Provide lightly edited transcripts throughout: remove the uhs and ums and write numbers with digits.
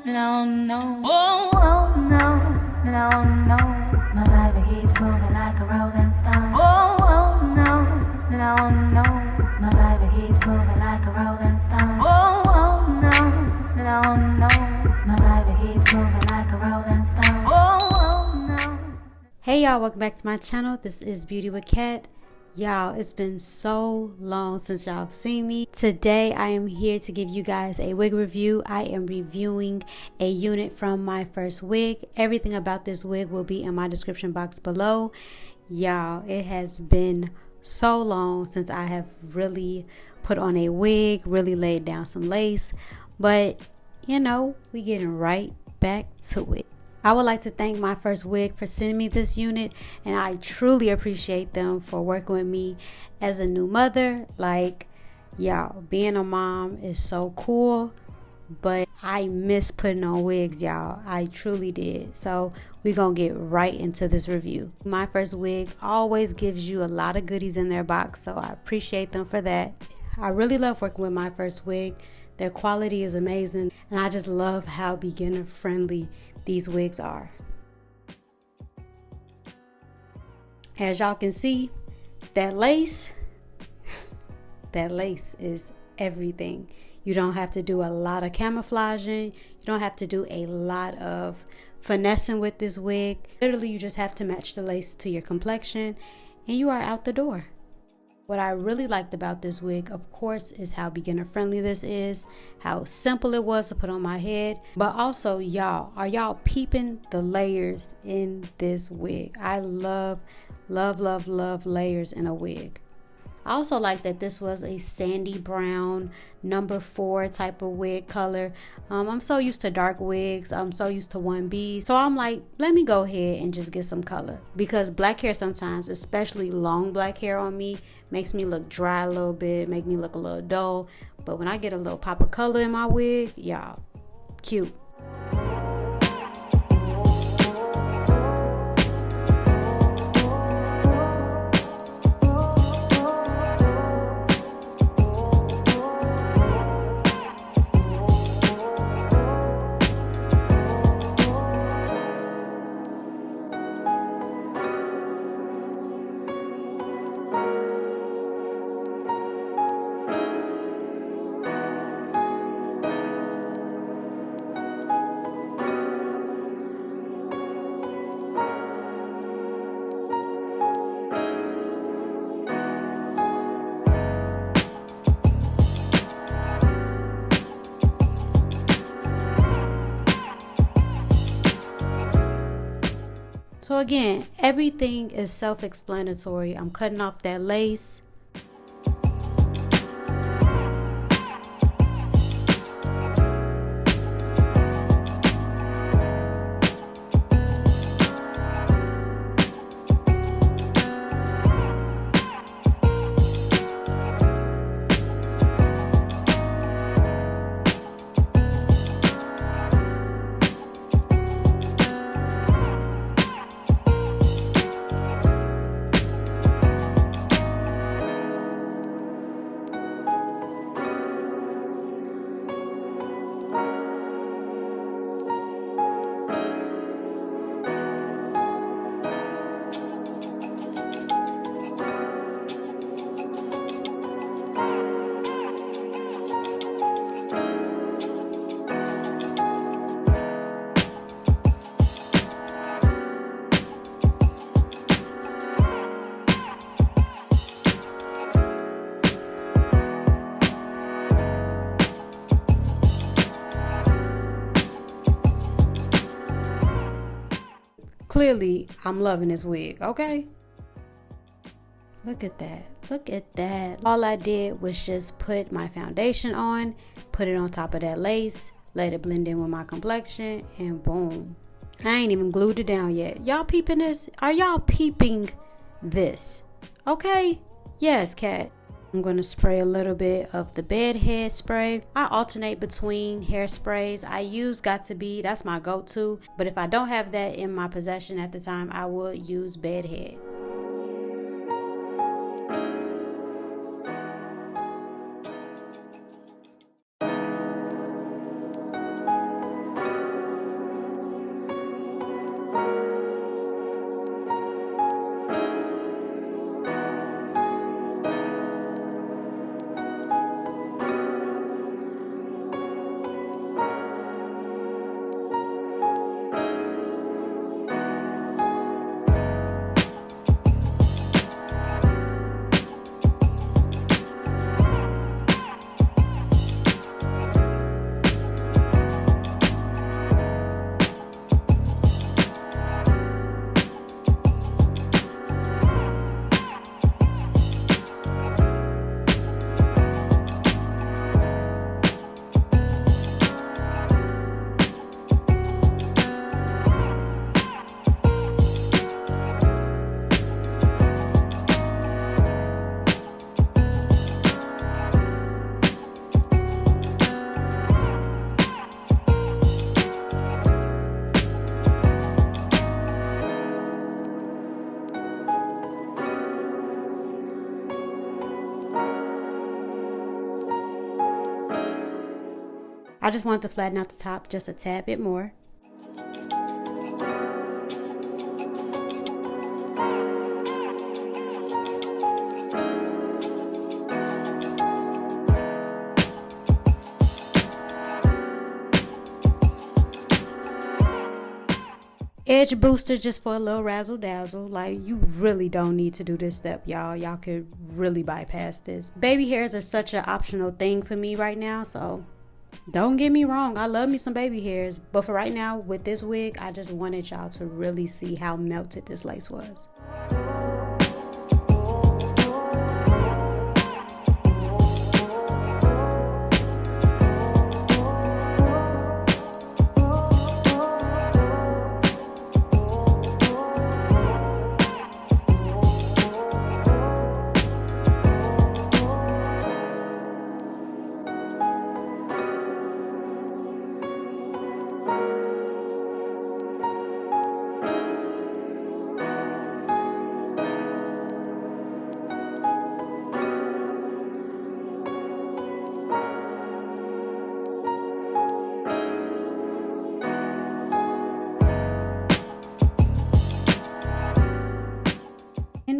no, no. Oh, oh, no, no, no. My baby keeps moving like a rolling stone. Oh, oh, no, no, no. My baby keeps moving like a rolling stone. Oh, oh, no, no, no. My baby keeps moving like a rolling stone. Oh, oh, no. Hey y'all, welcome back to my channel. This is Beauty with Cat. Y'all, it's been so long since y'all have seen me. Today I am here to give you guys a wig review. I am reviewing a unit from MyFirstWig. Everything about this wig will be in my description box below. Y'all, it has been so long since I have really put on a wig, really laid down some lace, but you know, we getting right back to it. I would like to thank MyFirstWig for sending me this unit, and I truly appreciate them for working with me as a new mother. Like, y'all, being a mom is so cool, but I miss putting on wigs, y'all. I truly did. So we're gonna get right into this review. MyFirstWig always gives you a lot of goodies in their box, so I appreciate them for that. I really love working with MyFirstWig. Their quality is amazing, and I just love how beginner friendly these wigs are. As y'all can see, that lace is everything. You don't have to do a lot of camouflaging. You don't have to do a lot of finessing with this wig. Literally, you just have to match the lace to your complexion and you are out the door. What I really liked about this wig, of course, is how beginner friendly this is, how simple it was to put on my head, but also y'all, are y'all peeping the layers in this wig? I love layers in a wig. I also like that this was a sandy brown number 4 type of wig color. I'm so used to dark wigs. I'm so used to 1B. So I'm like, let me go ahead and just get some color. Because black hair sometimes, especially long black hair on me, makes me look dry a little bit, make me look a little dull. But when I get a little pop of color in my wig, y'all, cute. So again, everything is self-explanatory. I'm cutting off that lace. Clearly, I'm loving this wig, okay? Look at that. Look at that. All I did was just put my foundation on, put it on top of that lace, let it blend in with my complexion, and boom. I ain't even glued it down yet. Y'all peeping this? Are y'all peeping this? Okay? Yes, cat. I'm going to spray a little bit of the bed head spray. I alternate between hairsprays. I use Got To Be. That's my go-to. But if I don't have that in my possession at the time, I would use bed head. I just wanted to flatten out the top just a tad bit more. Edge booster just for a little razzle dazzle. Like, you really don't need to do this step, y'all. Y'all could really bypass this. Baby hairs are such an optional thing for me right now, so don't get me wrong, I love me some baby hairs, but for right now with this wig, I just wanted y'all to really see how melted this lace was.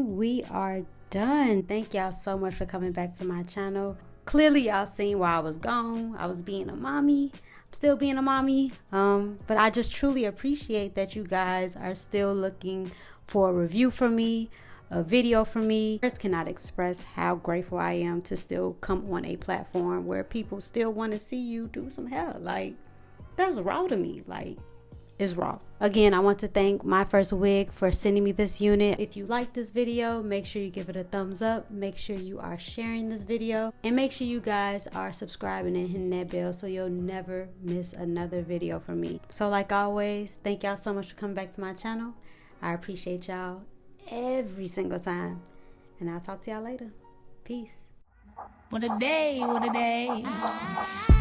We are done. Thank y'all so much for coming back to my channel. Clearly y'all seen while I was gone, I was being a mommy. I'm still being a mommy, but I just truly appreciate that you guys are still looking for a review from me, a video from me. I just cannot express how grateful I am to still come on a platform where people still want to see you do some hair. Like, that's raw to me. Like, is raw. Again, I want to thank MyFirstWig for sending me this unit. If you like this video, make sure you give it a thumbs up. Make sure you are sharing this video, and make sure you guys are subscribing and hitting that bell so you'll never miss another video from me. So like always, thank y'all so much for coming back to my channel. I appreciate y'all every single time, and I'll talk to y'all later. Peace. What a day, what a day.